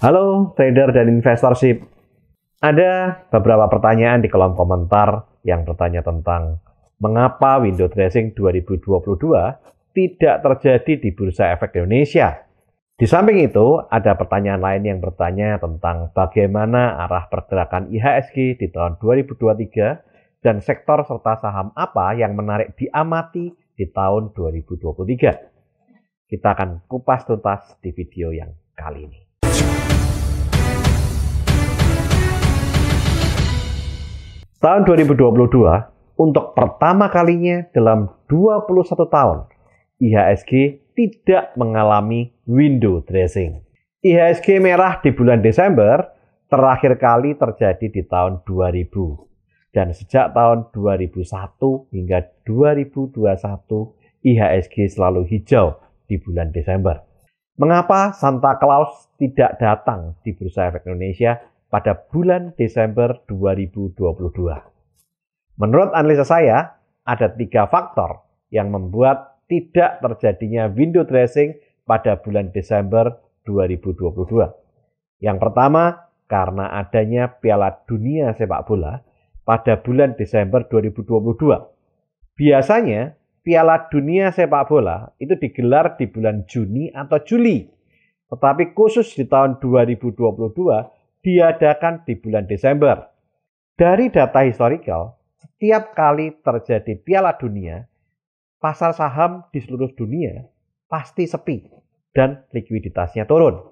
Halo trader dan investorship. Ada beberapa pertanyaan di kolom komentar yang bertanya tentang mengapa window dressing 2022 tidak terjadi di Bursa Efek Indonesia. Di samping itu, ada pertanyaan lain yang bertanya tentang bagaimana arah pergerakan IHSG di tahun 2023 dan sektor serta saham apa yang menarik diamati di tahun 2023. Kita akan kupas tuntas di video yang kali ini. Tahun 2022, untuk pertama kalinya dalam 21 tahun, IHSG tidak mengalami window dressing. IHSG merah di bulan Desember terakhir kali terjadi di tahun 2000. Dan sejak tahun 2001 hingga 2021, IHSG selalu hijau di bulan Desember. Mengapa Santa Claus tidak datang di Bursa Efek Indonesia pada bulan Desember 2022? Menurut analisa saya, ada 3 faktor yang membuat tidak terjadinya window dressing pada bulan Desember 2022. Yang pertama, karena adanya Piala Dunia Sepak Bola pada bulan Desember 2022. Biasanya, Piala Dunia Sepak Bola itu digelar di bulan Juni atau Juli. Tetapi khusus di tahun 2022, diadakan di bulan Desember. Dari data historical, setiap kali terjadi Piala Dunia, pasar saham di seluruh dunia pasti sepi dan likuiditasnya turun.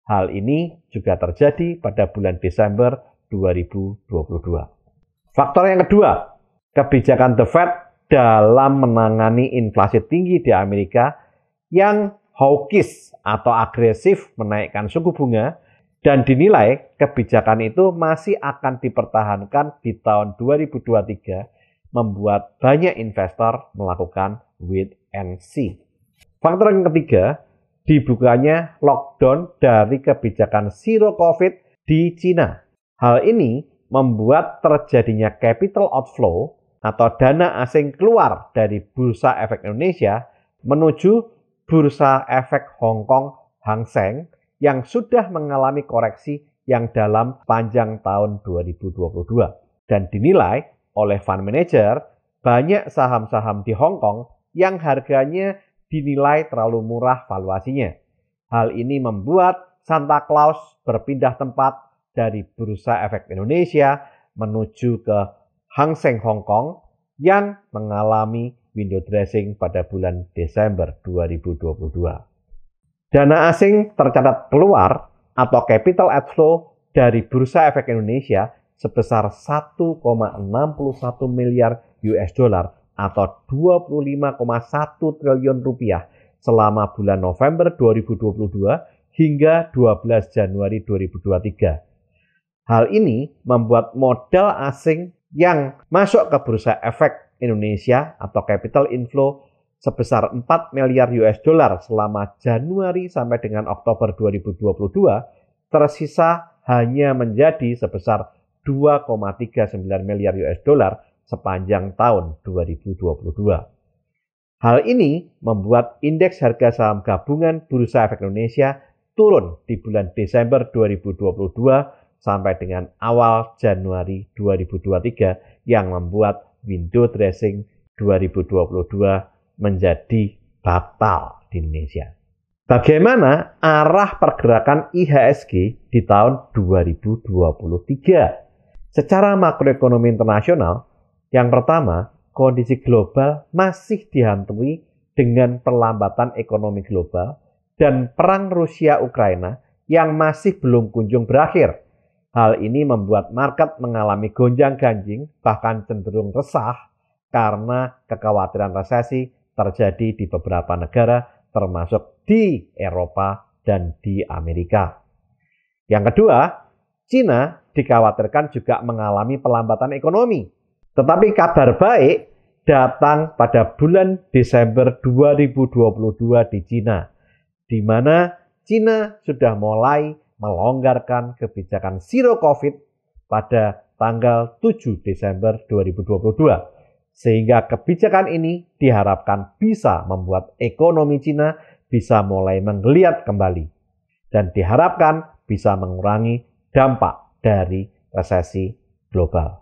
Hal ini juga terjadi pada bulan Desember 2022. Faktor yang kedua, kebijakan The Fed dalam menangani inflasi tinggi di Amerika yang hawkish atau agresif menaikkan suku bunga, dan dinilai kebijakan itu masih akan dipertahankan di tahun 2023, membuat banyak investor melakukan wait and see. Faktor yang ketiga, dibukanya lockdown dari kebijakan zero COVID di Cina. Hal ini membuat terjadinya capital outflow atau dana asing keluar dari Bursa Efek Indonesia menuju Bursa Efek Hong Kong Hang Seng yang sudah mengalami koreksi yang dalam panjang tahun 2022. Dan dinilai oleh fund manager, banyak saham-saham di Hong Kong yang harganya dinilai terlalu murah valuasinya. Hal ini membuat Santa Claus berpindah tempat dari Bursa Efek Indonesia menuju ke Hang Seng Hong Kong yang mengalami window dressing pada bulan Desember 2022. Dana asing tercatat keluar atau capital outflow dari Bursa Efek Indonesia sebesar 1,61 miliar US dollar atau 25,1 triliun rupiah selama bulan November 2022 hingga 12 Januari 2023. Hal ini membuat modal asing yang masuk ke Bursa Efek Indonesia atau capital inflow sebesar 4 miliar US dollar selama Januari sampai dengan Oktober 2022 tersisa hanya menjadi sebesar 2,39 miliar US dollar sepanjang tahun 2022. Hal ini membuat indeks harga saham gabungan Bursa Efek Indonesia turun di bulan Desember 2022 sampai dengan awal Januari 2023 yang membuat window dressing 2022 menjadi batal di Indonesia. Bagaimana arah pergerakan IHSG di tahun 2023? Secara makroekonomi internasional, yang pertama, kondisi global masih dihantui dengan perlambatan ekonomi global dan perang Rusia-Ukraina yang masih belum kunjung berakhir. Hal ini membuat market mengalami gonjang-ganjing, bahkan cenderung resah karena kekhawatiran resesi terjadi di beberapa negara termasuk di Eropa dan di Amerika. Yang kedua, Cina dikhawatirkan juga mengalami pelambatan ekonomi. Tetapi kabar baik datang pada bulan Desember 2022 di Cina, di mana Cina sudah mulai melonggarkan kebijakan zero COVID pada tanggal 7 Desember 2022. Sehingga kebijakan ini diharapkan bisa membuat ekonomi Cina bisa mulai menggeliat kembali. Dan diharapkan bisa mengurangi dampak dari resesi global.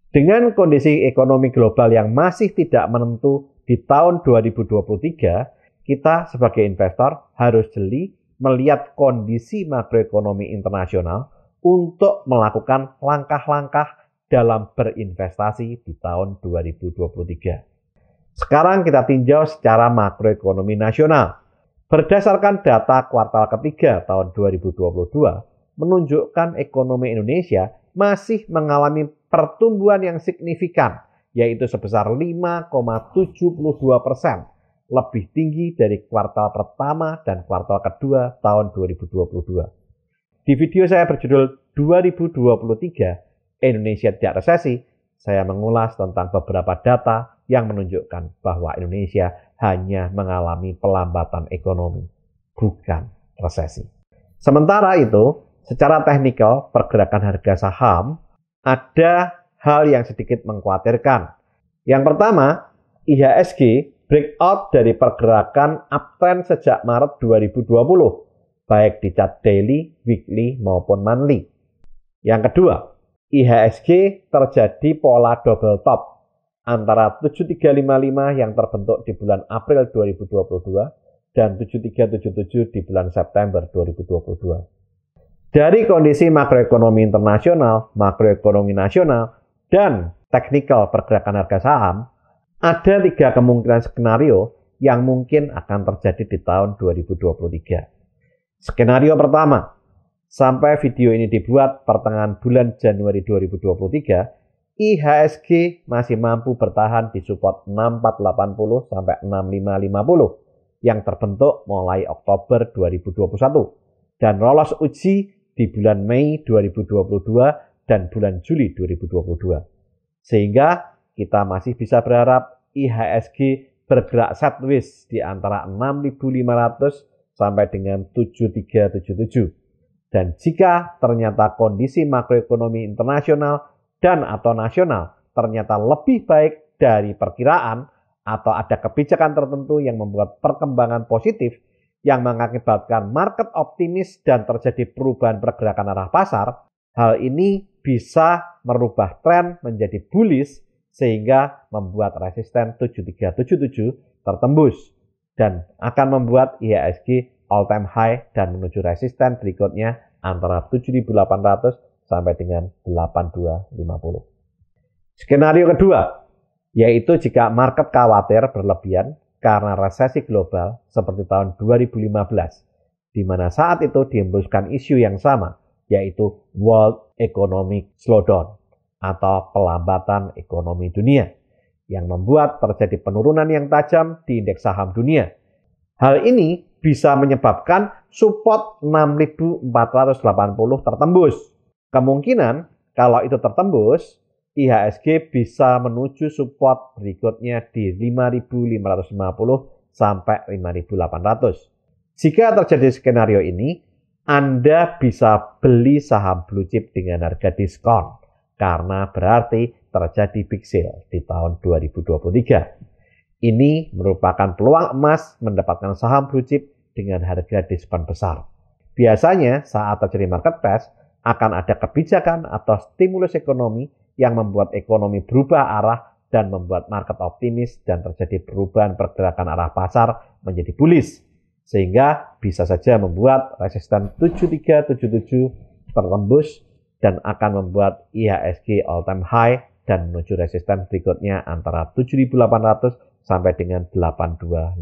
Dengan kondisi ekonomi global yang masih tidak menentu di tahun 2023, kita sebagai investor harus jeli melihat kondisi makroekonomi internasional untuk melakukan langkah-langkah dalam berinvestasi di tahun 2023. Sekarang kita tinjau secara makroekonomi nasional. Berdasarkan data kuartal ketiga tahun 2022, menunjukkan ekonomi Indonesia masih mengalami pertumbuhan yang signifikan, yaitu sebesar 5,72%, lebih tinggi dari kuartal pertama dan kuartal kedua tahun 2022. Di video saya berjudul 2023 Indonesia Tidak Resesi, saya mengulas tentang beberapa data yang menunjukkan bahwa Indonesia hanya mengalami pelambatan ekonomi, bukan resesi. Sementara itu, secara teknikal pergerakan harga saham ada hal yang sedikit mengkhawatirkan. Yang pertama, IHSG breakout dari pergerakan uptrend sejak Maret 2020, baik di chart daily, weekly, maupun monthly. Yang kedua, IHSG terjadi pola double top antara 7355 yang terbentuk di bulan April 2022 dan 7377 di bulan September 2022. Dari kondisi makroekonomi internasional, makroekonomi nasional, dan teknikal pergerakan harga saham, ada 3 kemungkinan skenario yang mungkin akan terjadi di tahun 2023. Skenario pertama, sampai video ini dibuat pertengahan bulan Januari 2023, IHSG masih mampu bertahan di support 6480 sampai 6550 yang terbentuk mulai Oktober 2021 dan lolos uji di bulan Mei 2022 dan bulan Juli 2022. Sehingga kita masih bisa berharap IHSG bergerak sideways di antara 6.500 sampai dengan 7.377. Dan jika ternyata kondisi makroekonomi internasional dan atau nasional ternyata lebih baik dari perkiraan atau ada kebijakan tertentu yang membuat perkembangan positif yang mengakibatkan market optimis dan terjadi perubahan pergerakan arah pasar, hal ini bisa merubah tren menjadi bullish sehingga membuat resisten 7377 tertembus dan akan membuat IHSG all time high dan menuju resisten berikutnya antara 7.800 sampai dengan 8.250. Skenario kedua, yaitu jika market khawatir berlebihan karena resesi global seperti tahun 2015, di mana saat itu dihembuskan isu yang sama, yaitu World Economic Slowdown atau pelambatan ekonomi dunia, yang membuat terjadi penurunan yang tajam di indeks saham dunia. Hal ini bisa menyebabkan support 6.480 tertembus. Kemungkinan kalau itu tertembus, IHSG bisa menuju support berikutnya di 5.550 sampai 5.800. Jika terjadi skenario ini, Anda bisa beli saham blue chip dengan harga diskon karena berarti terjadi big sale di tahun 2023. Ini merupakan peluang emas mendapatkan saham blue chip dengan harga diskon besar. Biasanya saat terjadi market crash akan ada kebijakan atau stimulus ekonomi yang membuat ekonomi berubah arah dan membuat market optimis dan terjadi perubahan pergerakan arah pasar menjadi bullish. Sehingga bisa saja membuat resisten 7377 tertembus dan akan membuat IHSG all time high dan menuju resisten berikutnya antara 7.800 sampai dengan 8.250.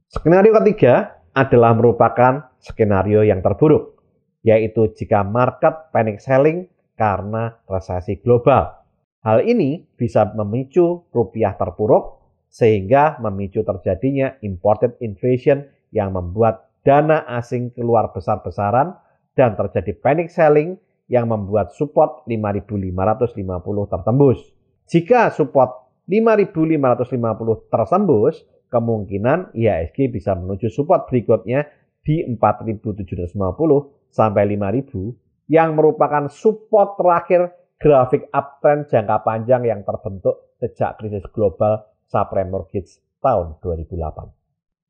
Skenario ketiga adalah merupakan skenario yang terburuk, yaitu jika market panic selling karena resesi global. Hal ini bisa memicu rupiah terpuruk sehingga memicu terjadinya imported inflation yang membuat dana asing keluar besar-besaran dan terjadi panic selling yang membuat support 5.550 tertembus. Jika support 5.550 tertembus, kemungkinan IHSG bisa menuju support berikutnya di 4.750 sampai 5.000 yang merupakan support terakhir grafik uptrend jangka panjang yang terbentuk sejak krisis global subprime mortgage tahun 2008.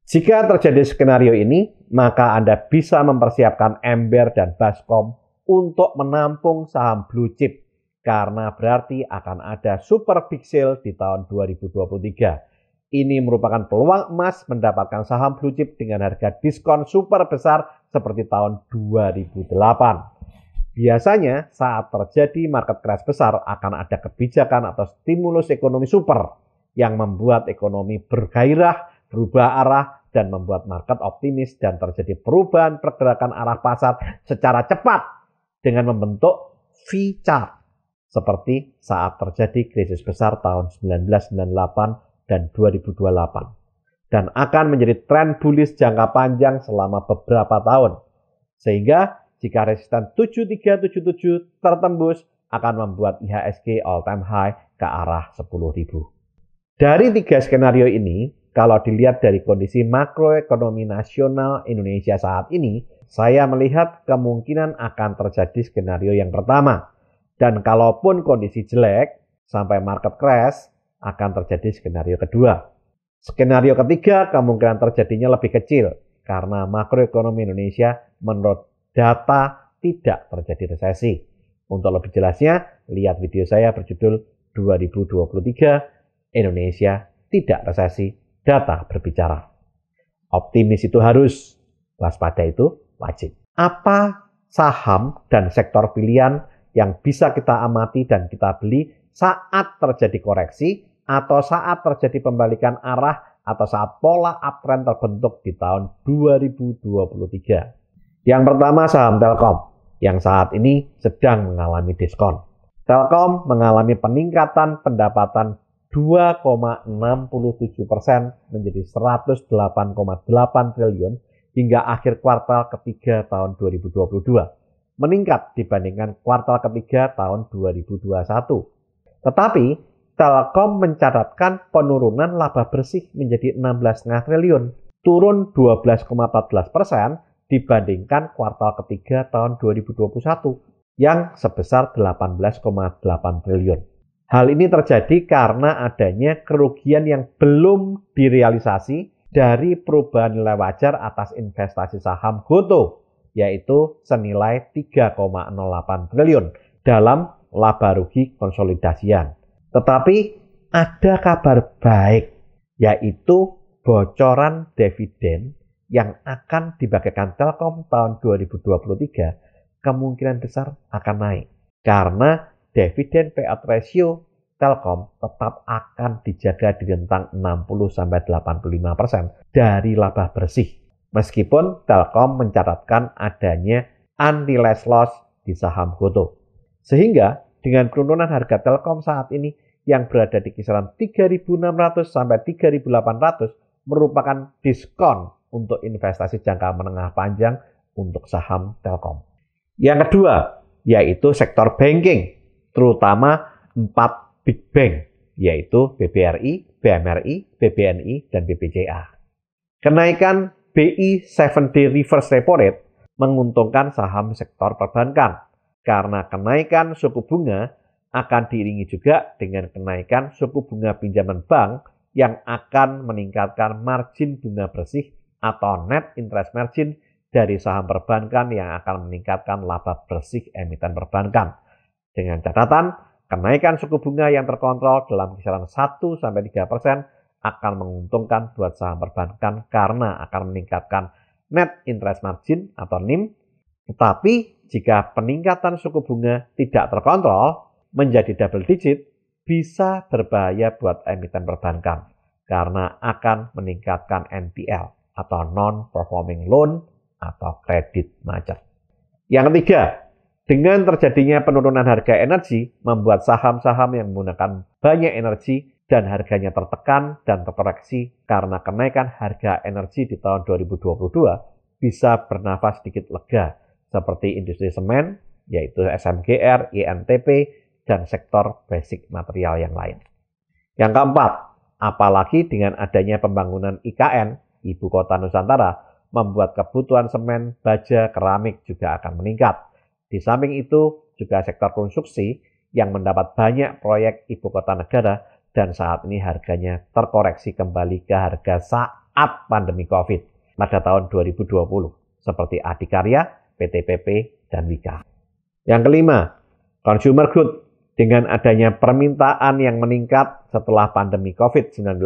Jika terjadi skenario ini, maka Anda bisa mempersiapkan ember dan baskom untuk menampung saham blue chip, karena berarti akan ada super big sale di tahun 2023. Ini merupakan peluang emas mendapatkan saham blue chip dengan harga diskon super besar seperti tahun 2008. Biasanya saat terjadi market crash besar akan ada kebijakan atau stimulus ekonomi super yang membuat ekonomi bergairah, berubah arah, dan membuat market optimis dan terjadi perubahan pergerakan arah pasar secara cepat dengan membentuk V-chart seperti saat terjadi krisis besar tahun 1998 dan 2028 dan akan menjadi tren bullish jangka panjang selama beberapa tahun. Sehingga jika resisten 7377 tertembus akan membuat IHSG all time high ke arah 10.000. Dari 3 skenario ini, kalau dilihat dari kondisi makroekonomi nasional Indonesia saat ini, saya melihat kemungkinan akan terjadi skenario yang pertama. Dan kalaupun kondisi jelek sampai market crash, akan terjadi skenario kedua. Skenario ketiga kemungkinan terjadinya lebih kecil karena makroekonomi Indonesia menurut data tidak terjadi resesi. Untuk lebih jelasnya, lihat video saya berjudul 2023 Indonesia tidak resesi, data berbicara. Optimis itu harus, waspada itu wajib. Apa saham dan sektor pilihan yang bisa kita amati dan kita beli saat terjadi koreksi atau saat terjadi pembalikan arah atau saat pola uptrend terbentuk di tahun 2023? Yang pertama saham Telkom yang saat ini sedang mengalami diskon. Telkom mengalami peningkatan pendapatan 2,67% menjadi 108,8 triliun hingga akhir kuartal ketiga tahun 2022, meningkat dibandingkan kuartal ketiga tahun 2021. Tetapi Telkom mencatatkan penurunan laba bersih menjadi 16,5 triliun, turun 12,14% dibandingkan kuartal ketiga tahun 2021 yang sebesar 18,8 triliun. Hal ini terjadi karena adanya kerugian yang belum direalisasi dari perubahan nilai wajar atas investasi saham Gotoh, yaitu senilai 3,08 triliun dalam laba rugi konsolidasian. Tetapi ada kabar baik, yaitu bocoran dividen yang akan dibagikan Telkom tahun 2023 kemungkinan besar akan naik. Karena dividen payout ratio Telkom tetap akan dijaga di rentang 60-85% dari laba bersih. Meskipun Telkom mencatatkan adanya unrealized loss di saham Gotoh. Sehingga dengan penurunan harga Telkom saat ini yang berada di kisaran 3.600 sampai 3.800 merupakan diskon untuk investasi jangka menengah panjang untuk saham Telkom. Yang kedua, yaitu sektor banking, terutama 4 big bank, yaitu BBRI, BMRI, BBNI, dan BBCA. Kenaikan BI 7-day reverse repo rate menguntungkan saham sektor perbankan, karena kenaikan suku bunga akan diiringi juga dengan kenaikan suku bunga pinjaman bank yang akan meningkatkan margin bunga bersih atau net interest margin dari saham perbankan yang akan meningkatkan laba bersih emiten perbankan. Dengan catatan, kenaikan suku bunga yang terkontrol dalam kisaran 1-3% akan menguntungkan buat saham perbankan karena akan meningkatkan net interest margin atau NIM. Tetapi jika peningkatan suku bunga tidak terkontrol menjadi double digit, bisa berbahaya buat emiten perbankan karena akan meningkatkan NPL atau non-performing loan atau kredit macet. Yang ketiga, dengan terjadinya penurunan harga energi membuat saham-saham yang menggunakan banyak energi dan harganya tertekan dan terkoreksi karena kenaikan harga energi di tahun 2022 bisa bernafas sedikit lega seperti industri semen, yaitu SMGR, INTP, dan sektor basic material yang lain. Yang keempat, apalagi dengan adanya pembangunan IKN, Ibu Kota Nusantara, membuat kebutuhan semen, baja, keramik juga akan meningkat. Di samping itu, juga sektor konstruksi yang mendapat banyak proyek Ibu Kota Negara dan saat ini harganya terkoreksi kembali ke harga saat pandemi COVID pada tahun 2020 seperti Adikarya, PT PP, dan Wika. Yang kelima, consumer good. Dengan adanya permintaan yang meningkat setelah pandemi COVID-19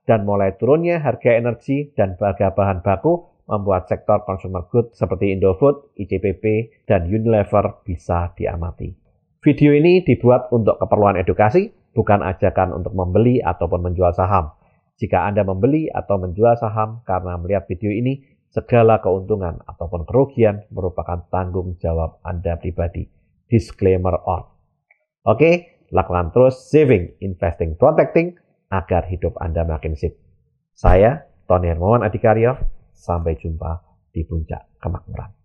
dan mulai turunnya harga energi dan harga bahan baku membuat sektor consumer good seperti Indofood, ICBP, dan Unilever bisa diamati. Video ini dibuat untuk keperluan edukasi, bukan ajakan untuk membeli ataupun menjual saham. Jika Anda membeli atau menjual saham karena melihat video ini, segala keuntungan ataupun kerugian merupakan tanggung jawab Anda pribadi. Disclaimer on. Oke, lakukan terus saving, investing, protecting agar hidup Anda makin sip. Saya, Tony Hermawan Adikarya, sampai jumpa di puncak kemakmuran.